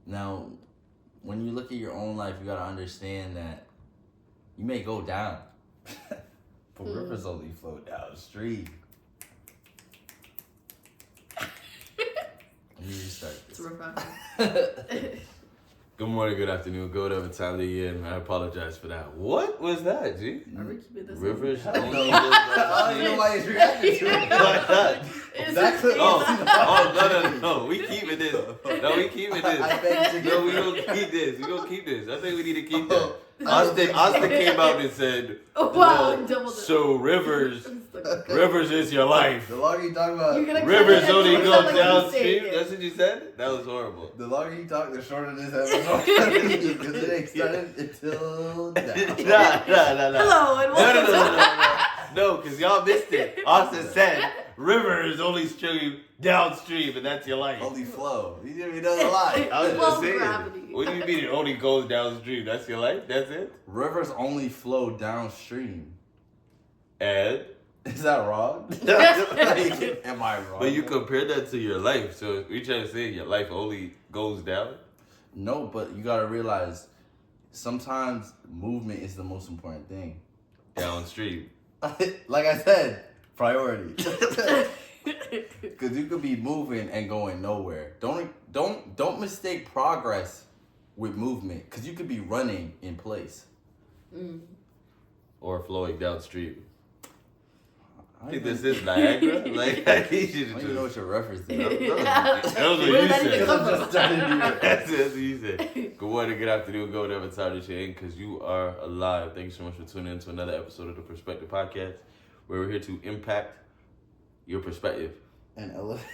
Now, when you look at your own life, you gotta understand that you may go down, but rivers only flow downstream. You just start. It's rough. Good morning, good afternoon, good whatever time of the year, and I apologize for that. What was that, G? Are we keeping this? Rivers I only don't flow downstream. know why he's reacting to it. Why not? It's No, we keeping this. No, we keeping this. I beg to No, we differ. gonna keep this. We gonna keep this. I think we need to keep that. Austin came out and said, Wow, well, double so rivers is your life. The longer you talk about Rivers only You're go gonna cut it downstream. and That's what you said? That was horrible. the longer you talk, the shorter this episode because it ain't started until now. Nah. Hello and welcome to No, because y'all missed it. Austin said, rivers only stream downstream, and that's your life. Only flow. You didn't even know the lie. I was Well, just saying. gravity. What do you mean it only goes downstream? That's your life? That's it? Rivers only flow downstream. And? Is that wrong? Am I wrong? But you compare that to your life. So we trying to say your life only goes down? No, but you gotta realize sometimes movement is the most important thing. Downstream. Like I said, priority. Because you could be moving and going nowhere. Don't mistake progress with movement. Because you could be running in place. Or flowing downstream. I think this is Niagara. Like, I need you I to don't even know what your reference is. That was what Where you did that even said. come Just started doing it. That's what you said. Good morning, good afternoon, go whatever time this you're in, because you are alive. Thank you so much for tuning in to another episode of the Perspective Podcast, where we're here to impact your perspective. And elevate.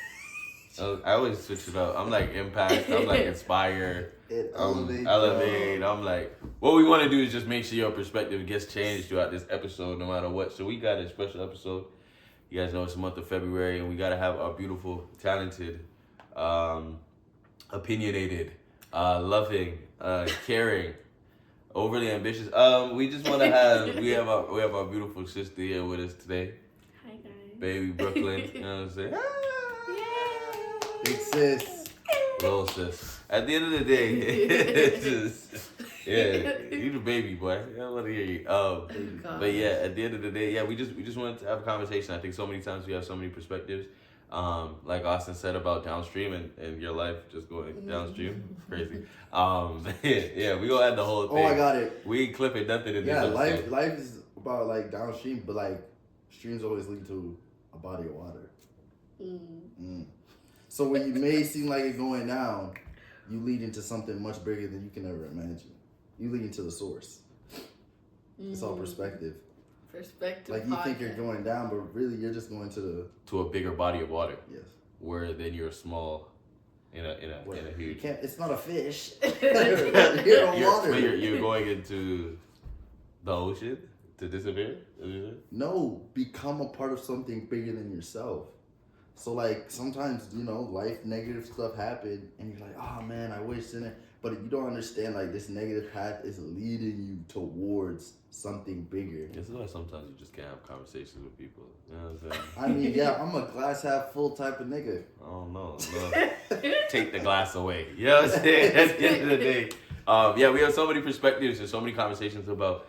I always switch it up. I'm like impact. I'm like inspire. Elevate. I'm like, what we want to do is just make sure your perspective gets changed throughout this episode, no matter what. So we got a special episode. You guys know it's the month of February, and we got to have our beautiful, talented, opinionated, loving, caring, overly ambitious. We just want to have we have our beautiful sister here with us today, Hi guys. baby Brooklyn. You know what I'm saying? Big sis. Little sis. At the end of the day, it's just, yeah, you the baby boy. I want to hear you. But yeah, at the end of the day, yeah, we just wanted to have a conversation. I think so many times we have so many perspectives. Like Austin said about downstream and your life just going downstream. Crazy. Yeah, we gonna add the whole thing. Oh, I got it. We ain't clipping nothing in this Yeah, episode. life is about like downstream, but like streams always lead to a body of water. So when you may seem like it's going down, you lead into something much bigger than you can ever imagine. You lead into the source. It's all perspective. Perspective. Like you think you're going down, but really you're just going to a bigger body of water. Yes. Where then you're small in a huge. You can't. It's not a fish. You're on water. You're going into the ocean to disappear? No, become a part of something bigger than yourself. So like sometimes, life negative stuff happen and you're like, oh man, I wish in it. But you don't understand like this negative path is leading you towards something bigger. This is why sometimes you just can't have conversations with people. You know what I'm saying? I mean, yeah, I'm a glass half full type of nigga. Oh no. Take the glass away. You know what I'm saying? At the end of the day. Yeah, we have so many perspectives and so many conversations about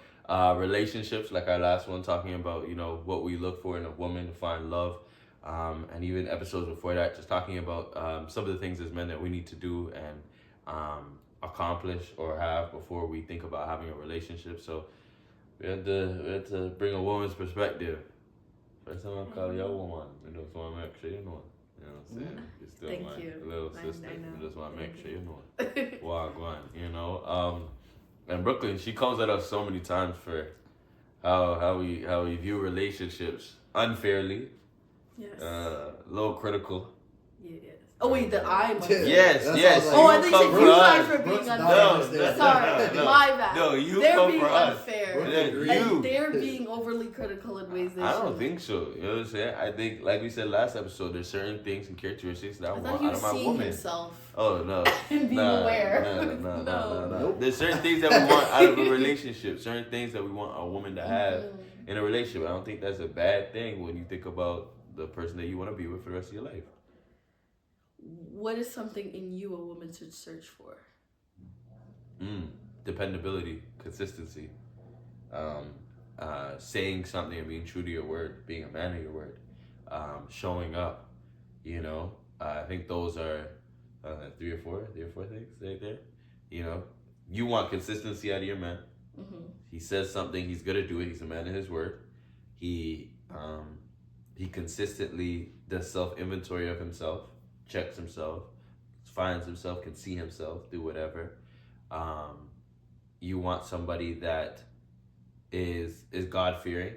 relationships, like our last one, talking about, what we look for in a woman to find love. And even episodes before that, just talking about some of the things as men that we need to do and accomplish or have before we think about having a relationship. So we had to bring a woman's perspective. First time I call you a woman, just want to make sure you know it. You know what I'm saying? You're still Thank my you. little I sister. know. I just want to make sure you know it. Wagwan, And Brooklyn, she comes at us so many times for how we view relationships unfairly. Yes. A little critical. Yes. Oh wait, the I must. Yes. Oh, I think you guys were being Brooks unfair. No. Sorry, my bad. No, you They're come being for us. unfair. You. They're being overly critical in ways they I don't shouldn't. think so. You know what I'm saying? I think, like we said last episode, there's certain things and characteristics that I I want thought he out was of my seeing woman. himself. Oh no. And being aware. No. Nope. There's certain things that we want out of a relationship. Certain things that we want a woman to have in a relationship. I don't think that's a bad thing when you think about the person that you want to be with for the rest of your life. What is something in you a woman should search for? Dependability, consistency, saying something and being true to your word, being a man of your word, showing up. You know, I think those are three or four things right there. You know, you want consistency out of your man. Mm-hmm. He says something, he's gonna do it. He's a man of his word. He consistently does self-inventory of himself, checks himself, finds himself, can see himself, do whatever. You want somebody that is God-fearing.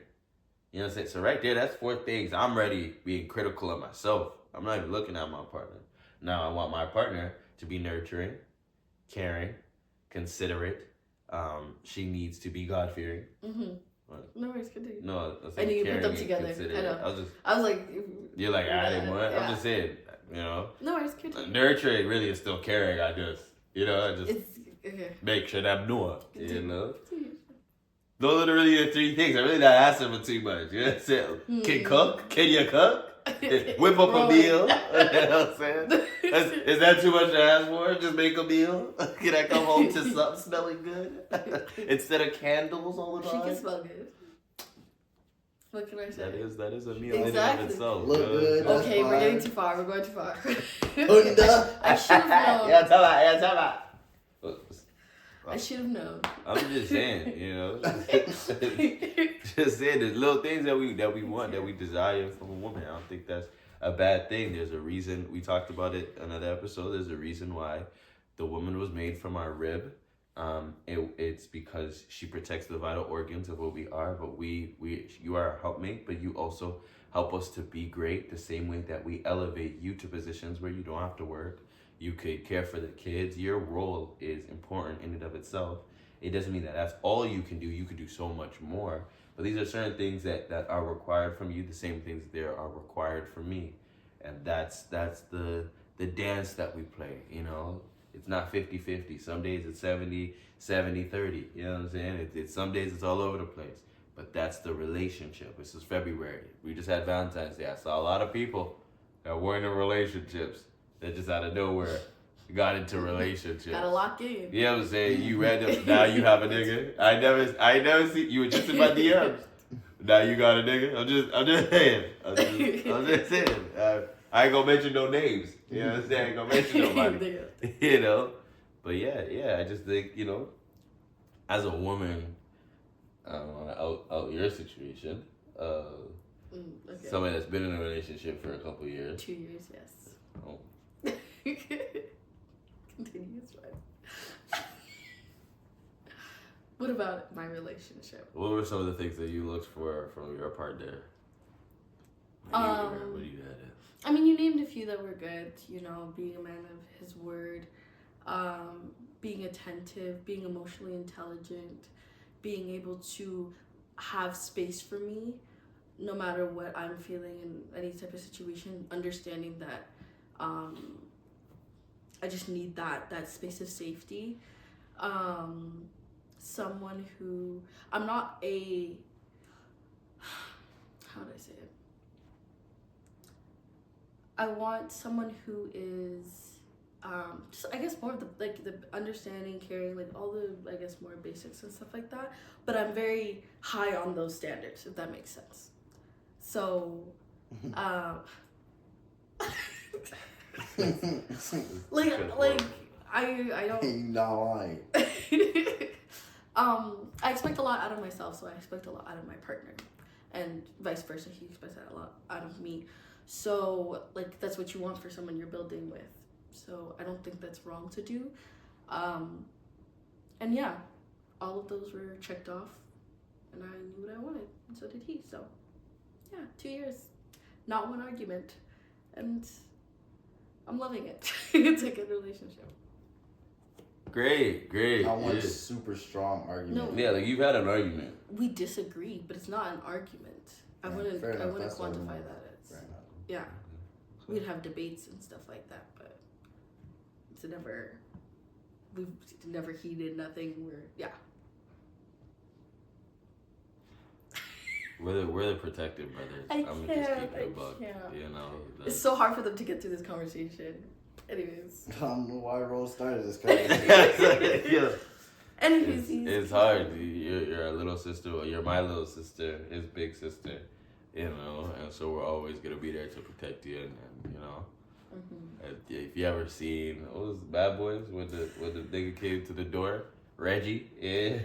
You know what I'm saying? So right there, that's 4 things. I'm ready being critical of myself. I'm not even looking at my partner. Now I want my partner to be nurturing, caring, considerate. She needs to be God-fearing. Mm-hmm. No worries, continue. No, I knew you put them together. I know. I was like, you're like adding what? Yeah. I'm just saying, you know. No worries, continue. Nurturing really is still caring. I just it's, okay. Make sure that I'm doing. You know. Those are really the 3 things. I'm really not asking for too much. You know what I'm saying? Can cook? Can you cook? Whip up a meal. You know what I'm saying? Is that too much to ask for? Just make a meal? Can I come home to something smelling good? Instead of candles all the time? She can smell good. What can I say? That is a meal in and of itself. Look good. Okay, we're getting too far. We're going too far. I should have known. Yeah, tell about. I should have known. I'm just saying, you know. Just saying, there's little things that we want, that we desire from a woman. I don't think that's a bad thing. There's a reason. We talked about it in another episode. There's a reason why the woman was made from our rib. It's because she protects the vital organs of what we are. But you are our helpmate, but you also help us to be great the same way that we elevate you to positions where you don't have to work. You could care for the kids. Your role is important in and of itself. It doesn't mean that that's all you can do. You could do so much more. But these are certain things that are required from you, the same things there are required from me. And that's the dance that we play, you know. It's not 50-50. Some days it's 70-30. You know what I'm saying? It's some days it's all over the place. But that's the relationship. This is February. We just had Valentine's Day. I saw a lot of people that weren't in relationships that just out of nowhere got into relationships. Gotta lock in. You know what I'm saying? You random, now you have a nigga. I never see, you were just in my DMs. Now you got a nigga. I'm just saying. I'm just saying. I ain't gonna mention no names. You know what I'm saying? I ain't gonna mention nobody. You know? But yeah, I just think, you know, as a woman, I don't want to out your situation. Okay. Somebody that's been in a relationship for a couple years. 2 years, yes. Oh. Continue, it's fine. What about my relationship? What were some of the things that you looked for from your partner? What do you had? I mean, you named a few that were good. You know, being a man of his word, being attentive, being emotionally intelligent, being able to have space for me, no matter what I'm feeling in any type of situation. Understanding that. I just need that space of safety. Someone who, I'm not a, how do I say it? I want someone who is, just, I guess more of the understanding, caring, like all the, I guess, more basics and stuff like that. But I'm very high on those standards, if that makes sense. So, like I don't. You're not lying. I expect a lot out of myself, so I expect a lot out of my partner, and vice versa. He expects that a lot out of me. So like that's what you want for someone you're building with. So I don't think that's wrong to do. And yeah, all of those were checked off, and I knew what I wanted, and so did he. So yeah, 2 years, not one argument, and I'm loving it. It's a good relationship. Great. I want a super strong argument. No. Yeah, like you've had an argument. We disagree, but it's not an argument. I wouldn't quantify that as. Yeah, we'd have debates and stuff like that, but we've never heated nothing. We're the protective brothers. I'm just keeping a buck. You know, it's so hard for them to get through this conversation. Anyways, I don't know why Rose started this conversation. Yeah. And it's hard. You're a little sister, or you're my little sister, his big sister, you know, and so we're always gonna be there to protect you, and you know. If you ever seen what was Bad Boys when the nigga came to the door, Reggie, yeah,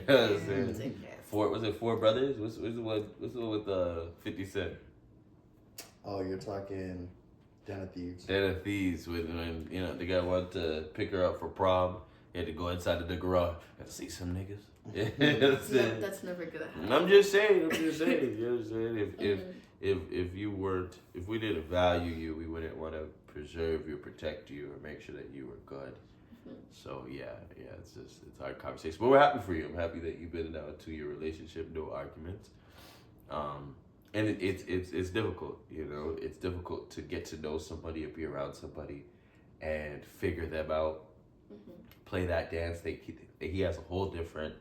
was it Four Brothers? What's the one with 50 Cent? Oh, you're talking Den of Thieves. Den of Thieves, when you know the guy wanted to pick her up for prom, he had to go inside of the garage and see some niggas. Yeah, that's never gonna happen. I'm just saying. You know what I'm saying? If we didn't value you, we wouldn't want to preserve you, protect you, or make sure that you were good. So yeah, it's a hard conversation. But we're happy for you. I'm happy that you've been in a 2-year relationship, no arguments. And it's difficult, you know. It's difficult to get to know somebody or be around somebody and figure them out. Play that dance. He has a whole different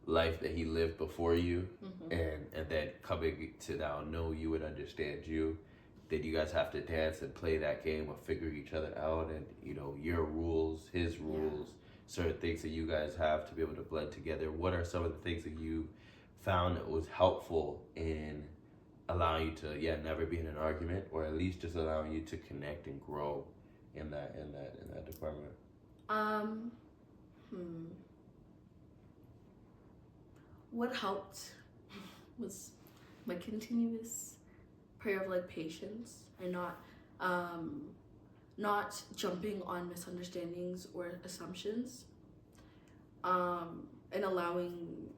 life that he lived before you, and then coming to now know you and understand you. Then you guys have to dance and play that game of figuring each other out, and you know your rules, his rules, certain things that you guys have to be able to blend together. What are some of the things that you found that was helpful in allowing you to never be in an argument, or at least just allowing you to connect and grow in that department? What helped was my continuous prayer of like patience and not jumping on misunderstandings or assumptions, and allowing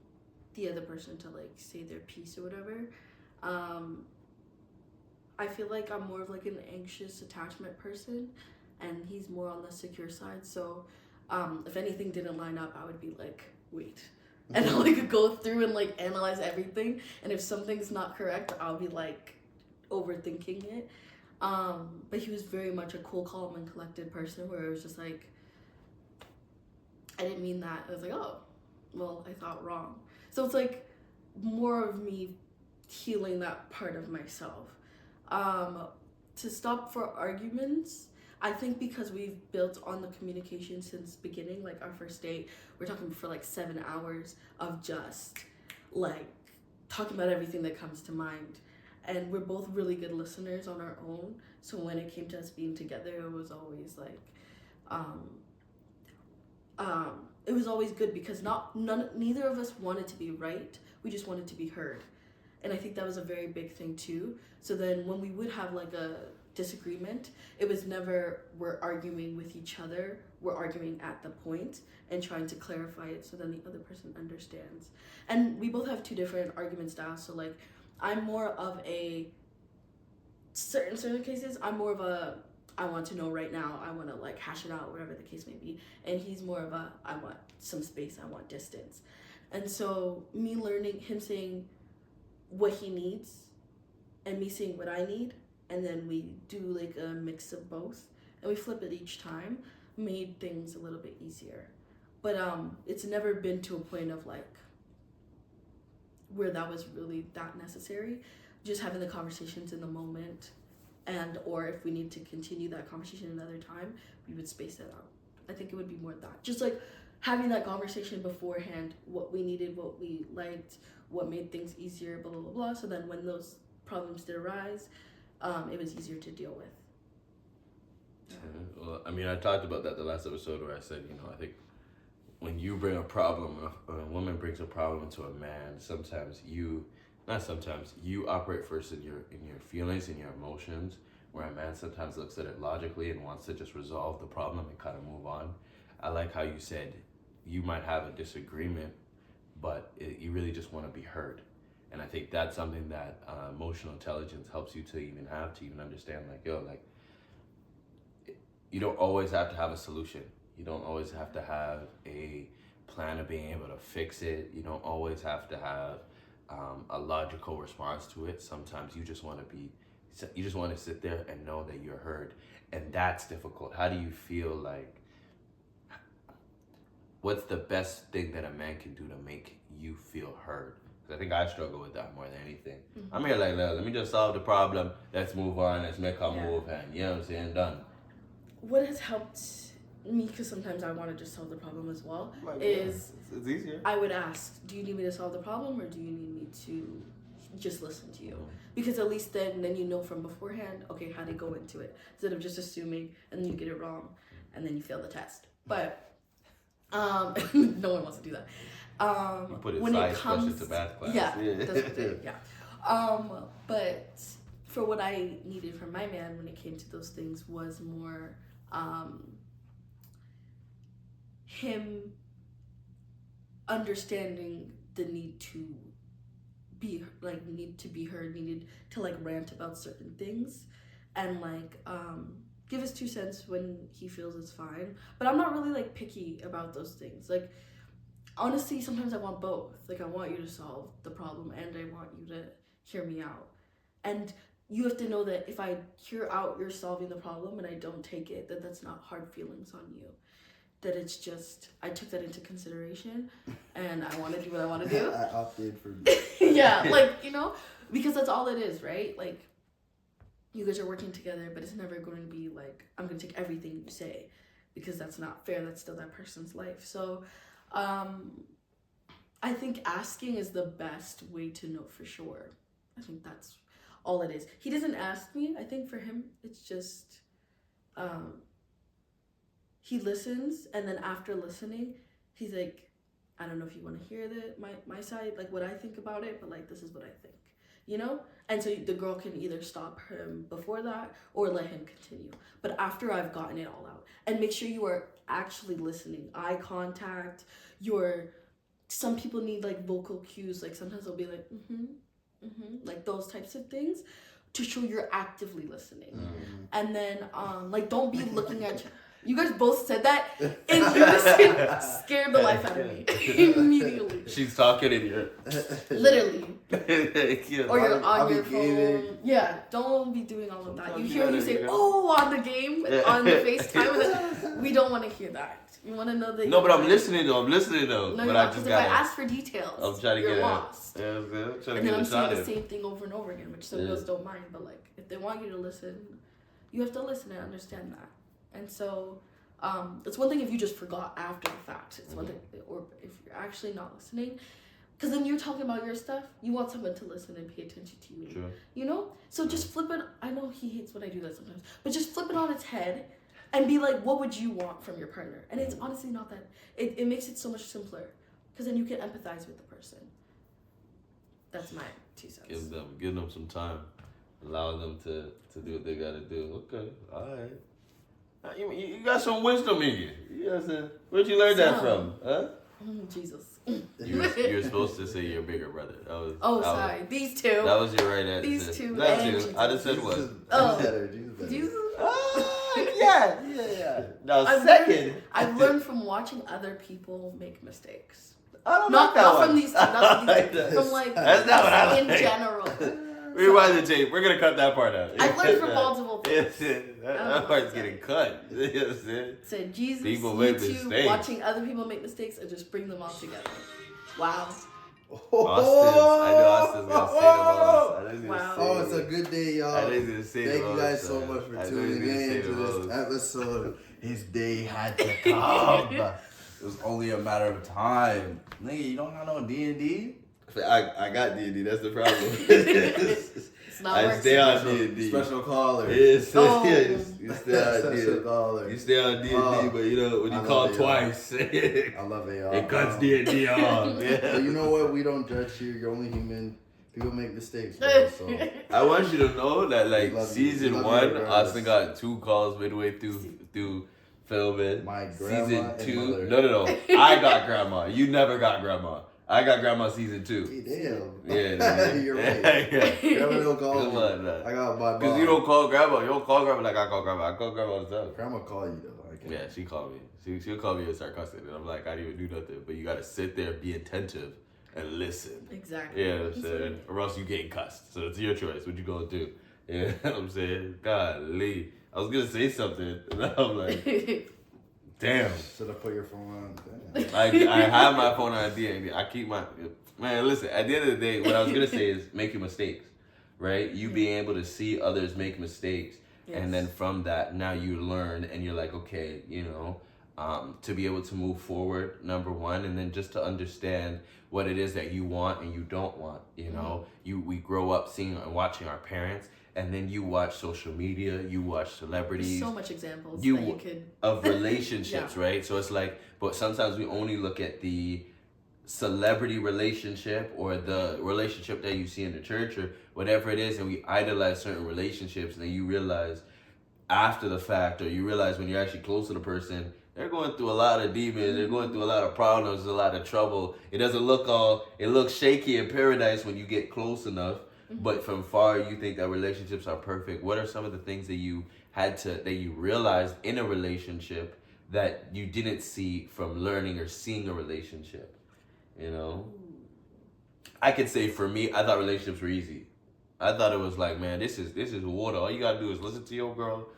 the other person to like say their piece or whatever. I feel like I'm more of like an anxious attachment person, and he's more on the secure side. So if anything didn't line up, I would be like, wait. And I'll like go through and like analyze everything. And if something's not correct, I'll be like overthinking it. But he was very much a cool, calm, and collected person where it was just like, I didn't mean that. I was like, oh, well, I thought wrong. So it's like more of me healing that part of myself. To stop for arguments, I think because we've built on the communication since beginning, like our first date, we're talking for like 7 hours of just like talking about everything that comes to mind. And we're both really good listeners on our own. So when it came to us being together, it was always like, it was always good because neither of us wanted to be right. We just wanted to be heard. And I think that was a very big thing too. So then when we would have like a disagreement, it was never we're arguing with each other. We're arguing at the point and trying to clarify it so then the other person understands. And we both have 2 different argument styles. So like I'm more of a certain cases, I'm more of a I want to know right now. I want to like hash it out, whatever the case may be. And he's more of a I want some space. I want distance. And so me learning, him saying what he needs and me saying what I need, and then we do like a mix of both and we flip it each time, made things a little bit easier. But it's never been to a point of like where that was really that necessary. Just having the conversations in the moment, and or if we need to continue that conversation another time, we would space it out. I think it would be more that, just like having that conversation beforehand, what we needed, what we liked, what made things easier, blah blah blah blah. So then when those problems did arise, it was easier to deal with. Well, I mean, I talked about that the last episode where I said, you know, I think when you bring a problem, a woman brings a problem to a man, you operate first in your feelings and your emotions, where a man sometimes looks at it logically and wants to just resolve the problem and kind of move on. I like how you said you might have a disagreement, but you really just want to be heard. And I think that's something that emotional intelligence helps you to even understand, like, yo, like, you don't always have to have a solution. You don't always have to have a plan of being able to fix it. You don't always have to have a logical response to it. Sometimes you just want to sit there and know that you're heard. And that's difficult. How do you feel like, what's the best thing that a man can do to make you feel heard? I think I struggle with that more than anything. Mm-hmm. I'm here like, let me just solve the problem. Let's move on. Let's make our move. And you know what I'm saying? Done. What has helped me, because sometimes I want to just solve the problem as well, Like, is it's easier. I would ask, do you need me to solve the problem or do you need me to just listen to you? Because at least then you know from beforehand, okay, how to go into it, instead of just assuming and then you get it wrong and then you fail the test. But no one wants to do that. You put it when science it comes question to math class. yeah, that's what they, but for what I needed from my man when it came to those things was more him understanding the need to be like needed to like rant about certain things and like give his 2 cents when he feels it's fine. But I'm not really like picky about those things. Like honestly, sometimes I want both. Like I want you to solve the problem and I want you to hear me out. And you have to know that if I hear out you're solving the problem and I don't take it, that that's not hard feelings on you. That it's just, I took that into consideration and I want to do what I want to do. I opted for yeah, like, you know, because that's all it is, right? Like, you guys are working together, but it's never going to be like, I'm going to take everything you say because that's not fair. That's still that person's life. So, I think asking is the best way to know for sure. I think that's all it is. He doesn't ask me. I think for him, it's just, he listens, and then after listening, he's like, I don't know if you want to hear my side, like what I think about it, but like this is what I think, you know? And so the girl can either stop him before that or let him continue. But after I've gotten it all out, and make sure you are actually listening, eye contact, some people need like vocal cues, like sometimes they'll be like, like those types of things to show you're actively listening. And then like don't be looking at you guys both said that in unison, scared the life out of me immediately. She's talking in your literally. Yeah. Or you're on I'll your be phone. gaming. Yeah, don't be doing all of that. You Sometimes hear when you you say, gotta- "Oh," on the game, on the FaceTime, and then, we don't want to hear that. You want to know that. No, but I'm listening though. No, No, but you're I not. just Because if I got. ask for details, I'm trying to you're get lost. Yeah, I'm trying to And get then I'm a saying shot the in. same thing over and over again, which some girls don't mind. But like, if they want you to listen, you have to listen and understand that. And so, it's one thing if you just forgot after the fact. It's one thing, or if you're actually not listening, because then you're talking about your stuff. You want someone to listen and pay attention to you. True. You know? So just flip it. I know he hates when I do that sometimes, but just flip it on its head and be like, what would you want from your partner? And it's honestly not that. It makes it so much simpler because then you can empathize with the person. That's my 2 cents. Give them some time. Allow them to do what they gotta do. Okay, all right. You got some wisdom in you. You got some, where'd you learn that from? Huh? Jesus. You were supposed to say your bigger brother. Sorry. These two. That was your right answer. These two. That and too. Jesus. I just said one. Jesus. Yeah. Now I've learned from watching other people make mistakes. I don't Not, like that not one. from these two. Not from these two. That's From like not what I in like. general. Rewind the tape. We're gonna cut that part out. I've learned from multiple things. Yes, that part's getting cut. Yes, Said Jesus, People make YouTube, mistakes. watching other people make mistakes, and just bring them all together. Wow. I know Austin's gonna say the most. Wow. Oh, it's a good day, y'all. I know he's gonna say the Thank you most, guys so son. much for I know tuning he's gonna say in to the this most. episode. His day had to come. It was only a matter of time. Nigga, you don't got no D&D? I got D&D. That's the problem. It's not I working. stay on D&D. Special caller. Yes, Oh. yes. You stay on Special D&D. caller. You stay on D&D, Oh, but you know when you I call love it, twice, I love it, y'all. it cuts D&D off. Yeah. But you know what? We don't judge you. You're only human. People make mistakes, bro. So I want you to know that like Love you. season Love you 1, regardless. Austin got 2 calls midway through filming. my grandma Season and 2, mother. no. I got grandma. You never got grandma. I got grandma season 2. Hey, damn. Yeah, You're right. yeah. Grandma don't call Come me. on, nah. I got my Because mom. you don't call grandma. You don't call grandma like I call grandma. I call grandma all the time. Grandma call you though. I can't. Yeah, she called me. She'll call me a sarcastic, and I'm like, I didn't even do nothing. But you gotta sit there, be attentive, and listen. Exactly. Yeah, I'm saying, or else you get cussed. So it's your choice. What you gonna do? Yeah, I'm saying, golly, I was gonna say something, and I'm like, damn. Should I put your phone on? Damn. I have my phone on D&D. I keep my man. Listen, at the end of the day, what I was gonna say is making mistakes, right? You being able to see others make mistakes. Yes. And then from that, now you learn and you're like, okay, you know, to be able to move forward, number one, and then just to understand what it is that you want and you don't want. You know, we grow up seeing and watching our parents, and then you watch social media, you watch celebrities. There's so much examples that you could of relationships, right? So it's like, but sometimes we only look at the celebrity relationship or the relationship that you see in the church or whatever it is, and we idolize certain relationships, and then you realize after the fact, or you realize when you're actually close to the person, they're going through a lot of demons, they're going through a lot of problems, a lot of trouble. It doesn't look it looks shaky in paradise when you get close enough, but from far you think that relationships are perfect. What are some of the things that you realized in a relationship that you didn't see from learning or seeing a relationship? You know? I could say for me, I thought relationships were easy. I thought it was like, man, this is water. All you gotta do is listen to your girl,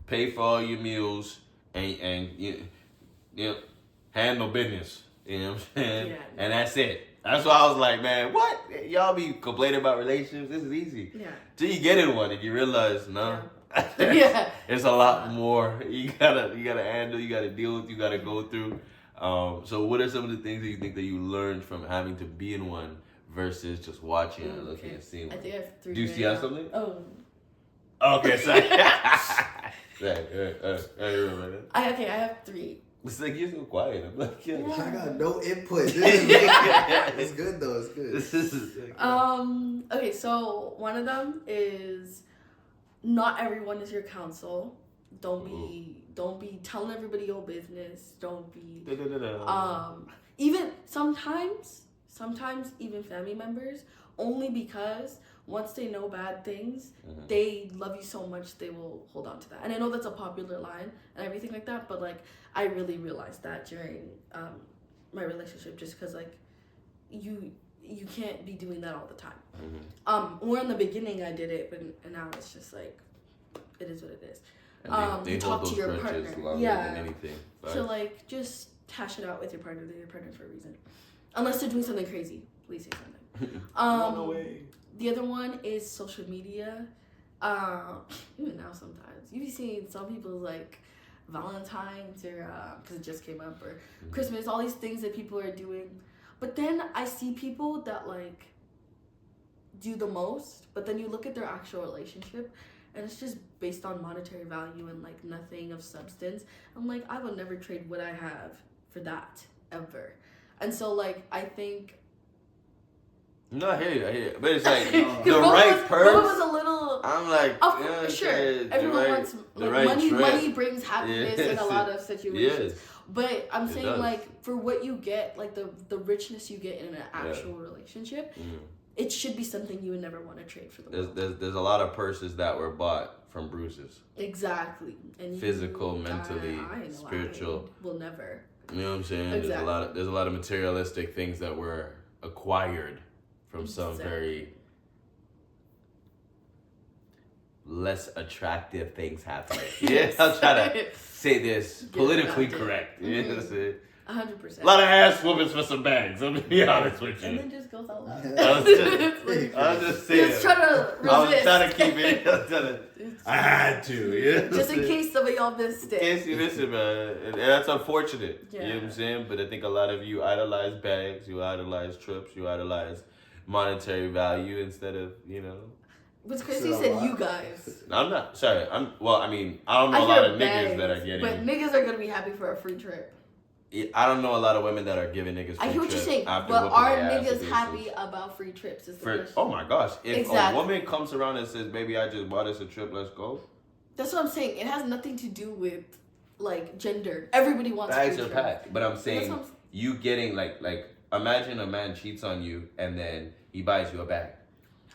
pay for all your meals, and you know, handle business. You know what I'm saying? Yeah. And that's it. That's why I was like, man, what? Y'all be complaining about relationships? This is easy. Yeah. Till you get in one and you realize, no. Yeah. It's a lot more. You gotta handle, you gotta deal with, you gotta go through. So what are some of the things that you think that you learned from having to be in one versus just watching and looking and seeing one? I think I have 3. Do you see have something? Oh. Okay, sorry. I have 3. It's like you're so quiet. I'm like, I got no input. It's good though. It's good. Okay, so one of them is not everyone is your counsel. Don't be telling everybody your business. Don't be even sometimes even family members, only because once they know bad things, they love you so much they will hold on to that. And I know that's a popular line and everything like that, but like I really realized that during my relationship, just because like you can't be doing that all the time. More in the beginning I did it, but and now it's just like it is what it is. And they talk hold to your those partner grudges longer than anything. Right? So like just hash it out with your partner. They're your partner for a reason, unless they're doing something crazy. Please say something. Run away. The other one is social media. Even now sometimes you be seeing some people's like Valentine's or because it just came up, or Christmas, all these things that people are doing. But then I see people that like do the most, but then you look at their actual relationship and it's just based on monetary value and like nothing of substance. I'm like, I would never trade what I have for that ever. And so like I think no, I hear you. But it's like the right person. What was a little. I'm like, sure. Everyone wants money. Money brings happiness in a lot of situations. Yes. But I'm saying like for what you get, like the richness you get in an actual relationship, it should be something you would never want to trade for the world. There's a lot of purses that were bought from bruises. Exactly. And physical, mentally, spiritual. Will never. You know what I'm saying? Exactly. There's a lot of materialistic things that were acquired from some very less attractive things happening. Yes, I'll try to say this politically correct. You know what I'm saying? 100%. A lot of ass whoopings for some bags. I'm gonna be honest with you. And then just goes out loud. I was just saying. Just trying to resist. I was trying to keep it. I had to. Yeah. Just in case some of y'all missed it. In case you missed it, man. And that's unfortunate. Yeah. You know what I'm saying? But I think a lot of you idolize bags, you idolize trips, you idolize monetary value instead of, you know. What's crazy, you said you guys. I'm not, sorry. I don't know a lot of niggas that are getting. But niggas are going to be happy for a free trip. I don't know a lot of women that are giving niggas free trips. I hear what you're saying, but are niggas happy about free trips? Is the question. Oh my gosh. If a woman comes around and says, baby, I just bought us a trip, let's go. That's what I'm saying. It has nothing to do with, like, gender. Everybody wants free trips. Bags are packed. But I'm saying, you getting, like, imagine a man cheats on you and then he buys you a bag.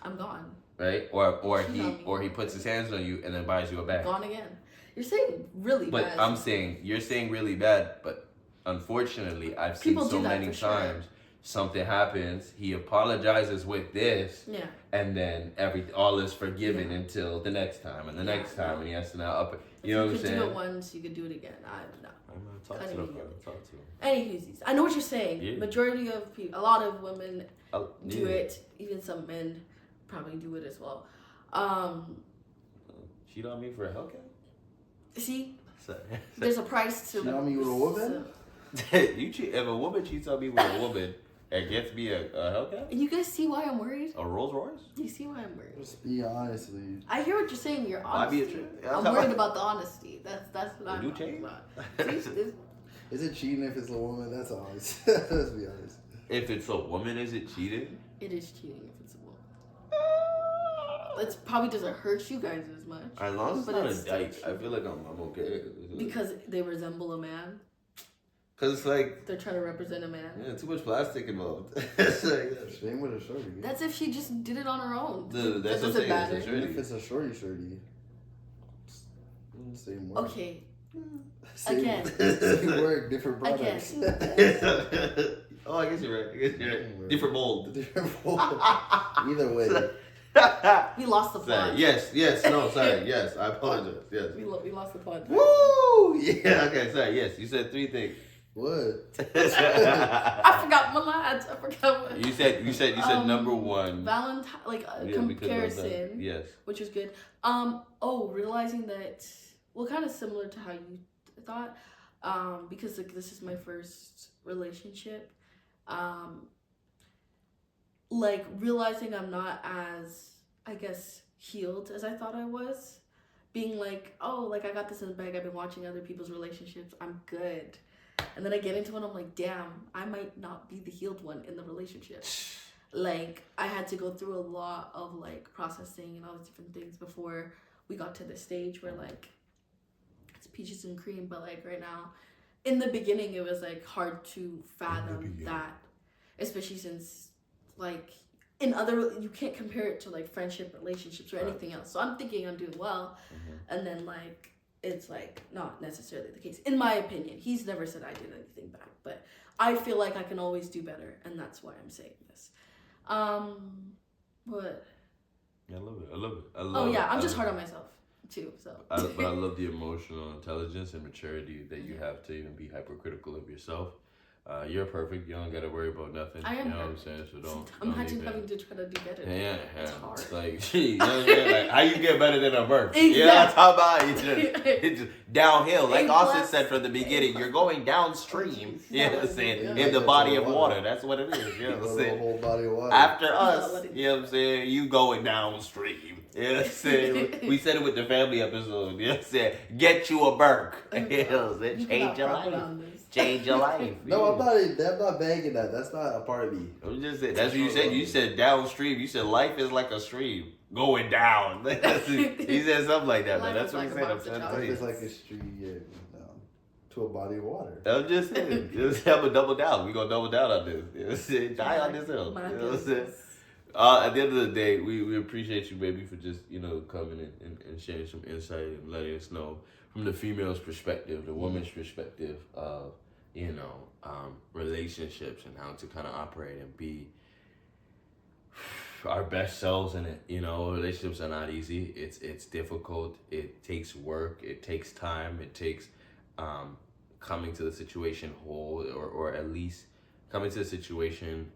I'm gone. Right? Or he puts his hands on you and then buys you a bag. Gone again. You're saying really bad. But I'm saying, you're saying really bad, but unfortunately, I've seen so many times something happens, he apologizes with this, and then all is forgiven until the next time and the next time, and he has to now up it. You know what I'm saying? You could do it once, you could do it again. No. I'm gonna talk to him. Anywho's, I know what you're saying. Yeah. Majority of people, a lot of women do it. Even some men probably do it as well. Cheat on me for a Hellcat? See, There's a price to. Cheat on me with a woman? You cheat if a woman cheats on me with a woman and gets me a Hellcat? You guys see why I'm worried? A Rolls Royce? You see why I'm worried? Just be honestly. I hear what you're saying. You're Why be a honesty. trick? I'm worried about the honesty. That's what I'm new talking chain? about. See, Is it cheating if it's a woman? That's honest. Let's be honest. If it's a woman, is it cheating? it is cheating if it's a woman. It probably doesn't hurt you guys as much. As long as it's But not it's a still dyke, I cheating. feel like I'm okay. Because they resemble a man. Because it's like, They're trying to represent a man. yeah, too much plastic involved. It's like, Same with a shorty. That's if she just did it on her own. Dude, that's that what I'm doesn't saying. matter. It's a Even if it's a shorty. Same work. Okay. Same, Again. Same work, different products. Oh, I guess you're right. Different mold. Different mold. Either way. We lost the Sorry. plot. Yes, I apologize. Yes. We lost the plot. Woo! Yeah, okay, sorry. Yes, you said 3 things. What? I forgot my lines. I forgot what. You said number 1. Valentine, like a Yeah, because of comparison. that. Yes. Which was good. Realizing that, well, kind of similar to how you thought, because like this is my first relationship, like realizing I'm not as, I guess, healed as I thought I was, being like, oh, like I got this in the bag. I've been watching other people's relationships. I'm good. And then I get into it, I'm like, damn, I might not be the healed one in the relationship. Like, I had to go through a lot of, like, processing and all these different things before we got to this stage where, like, it's peaches and cream. But, like, right now, in the beginning, it was, like, hard to fathom that. Especially since, like, you can't compare it to, like, friendship, relationships, or anything else. So I'm thinking I'm doing well. And then, like, it's like not necessarily the case, in my opinion. He's never said I did anything bad, but I feel like I can always do better, and that's why I'm saying this. What? Yeah, I love it. Oh yeah, I'm just hard on myself too. So. But I love the emotional intelligence and maturity that you have to even be hypercritical of yourself. You're perfect. You don't gotta worry about nothing. I am. You know what I'm saying? So don't. Imagine having to try to do better. Yeah. It's hard. It's like, gee, you know what I'm saying? Like, how you get better than a bird? Exactly. Yeah, that's how about it's just downhill. Like Austin Plus- said from the beginning, you're going downstream. You know what I'm saying? Yeah. In the body of water. That's what it is. You know what I'm The saying? whole body of water. After No, us, let it- you know what I'm saying? You going downstream. You know what I'm saying? We said it with the family episode. You know what I'm saying? Get you a Burke. You know what I'm saying? You Change cannot your wrap life. around this. Change your life. No, I'm not begging that. That's not a part of me. I'm just saying. That's what you said. You said downstream. You said life is like a stream going down. He said something like that, man. Life That's is what he like a said. I'm box of trying to tell Life you. is like a stream, to a body of water. I'm just saying. Just have a double down. We gonna double down on this. You know what I'm saying? Die on this hill. My You know what I'm saying? goodness. At the end of the day, we appreciate you, baby, for just, coming in and sharing some insight and letting us know from the female's perspective, the woman's perspective of, relationships and how to kind of operate and be our best selves in it. Relationships are not easy. It's difficult. It takes work. It takes time. It takes coming to the situation whole, or at least coming to the situation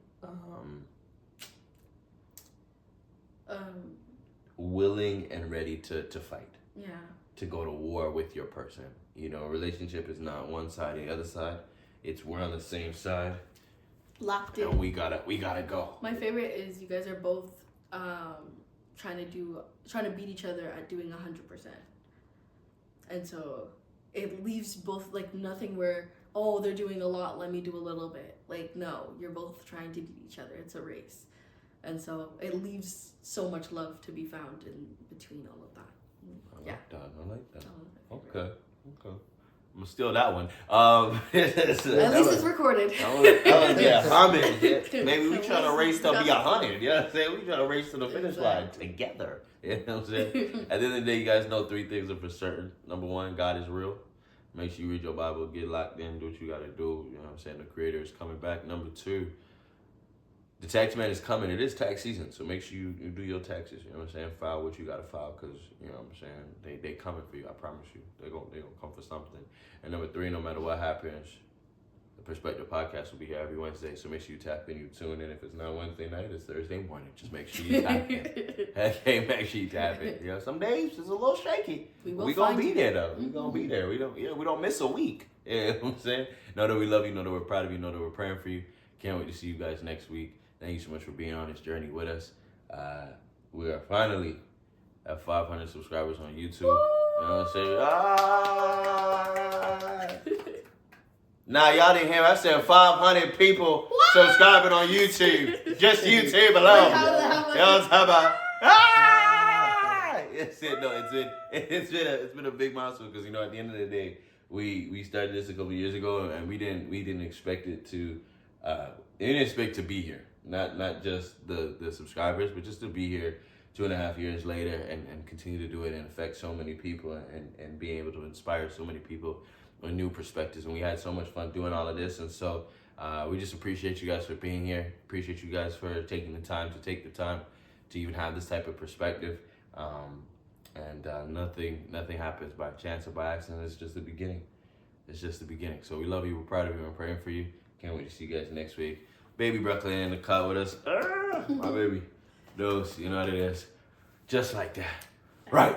willing and ready to fight. Yeah. To go to war with your person. A relationship is not one side and the other side. It's we're on the same side. Locked in. And we gotta go. My favorite is you guys are both trying to beat each other at doing 100%. And so it leaves both, like, nothing where, oh, they're doing a lot, let me do a little bit. Like, no, you're both trying to beat each other. It's a race. And so it leaves so much love to be found in between all of that. I like that. Okay. Okay. I'm gonna steal that one. At least it's recorded. Maybe we trying to race to be 100. You know what I'm saying? We trying to race to the finish line together. You know what I'm saying? At the end of the day, you guys know 3 things are for certain. Number 1, God is real. Make sure you read your Bible, get locked in, do what you gotta do. You know what I'm saying? The Creator is coming back. Number 2, the tax man is coming. It is tax season, so make sure you do your taxes. You know what I'm saying? File what you gotta file, because you know what I'm saying. They coming for you. I promise you. They gonna come for something. And number 3, no matter what happens, the Perspective Podcast will be here every Wednesday. So make sure you tap in, you tune in. If it's not Wednesday night, it's Thursday morning. Just make sure you tap in. Okay, make sure you tap in. You know, some days it's a little shaky. We gonna be there though. We gonna be there. We don't miss a week. You know what I'm saying? Know that we love you. Know that we're proud of you. Know that we're praying for you. Can't wait to see you guys next week. Thank you so much for being on this journey with us. We are finally at 500 subscribers on YouTube. You know what I'm saying? Nah, y'all didn't hear me. I said 500 people subscribing on YouTube. Just YouTube alone. You know what I'm talking about? It's been a big milestone because, you know, at the end of the day, we started this a couple years ago, and we didn't expect it to we didn't expect to be here. Not just the subscribers, but just to be here 2.5 years later and continue to do it and affect so many people and being able to inspire so many people with new perspectives. And we had so much fun doing all of this. And so we just appreciate you guys for being here. Appreciate you guys for taking the time to even have this type of perspective. Nothing happens by chance or by accident. It's just the beginning. It's just the beginning. So we love you. We're proud of you. We're praying for you. Can't wait to see you guys next week. Baby Brooklyn in the car with us. My baby. Those, you know what it is. Just like that. Right.